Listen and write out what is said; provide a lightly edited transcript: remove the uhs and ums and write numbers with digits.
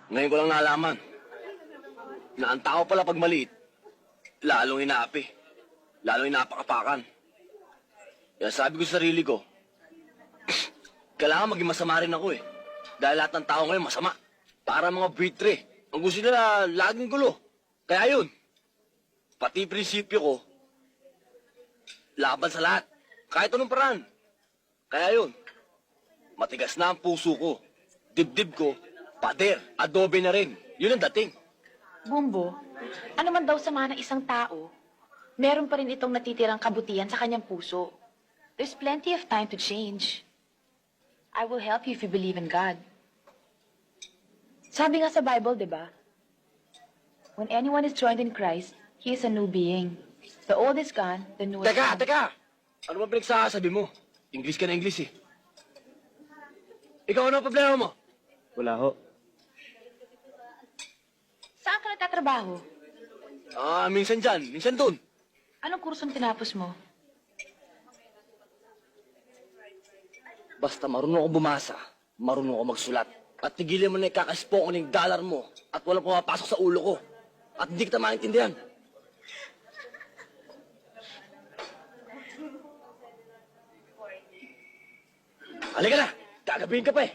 Ngayon ko lang nalaman na ang tao pala pag maliit, lalong inaapi, lalong inapakapakan. Kaya sabi ko sa sarili ko, kailangan maging masama rin ako eh. Dahil lahat ng tao ngayon masama. Para mga buitre. Ang gusto nila, laging gulo. Kaya yun, pati prinsipyo ko, laban sa lahat. Kahit anong paraan. Kaya yun, matigas na ang puso ko. Dibdib ko, pader, adobe na rin. Yun ang dating. Bumbo, ano man daw sama ng isang tao, meron pa rin itong natitirang kabutihan sa kanyang puso. There's plenty of time to change. I will help you if you believe in God. Sabi nga sa Bible, di ba? When anyone is joined in Christ, he is a new being. The old is gone, the new is come. Teka! Ano ba pinagsasabi mo? English ka na English eh. Ikaw ano ang problema mo? Wala ho. Saan ka nagtatrabaho? Minsan dyan, minsan dun. Anong kursong tinapos mo? Basta marunong ako bumasa, marunong ako magsulat. At tigilan mo na ikakaspoko ng dollar mo at walang pumapasok sa ulo ko. At hindi kita maintindihan. Halika na! Gagabihin ka pa eh.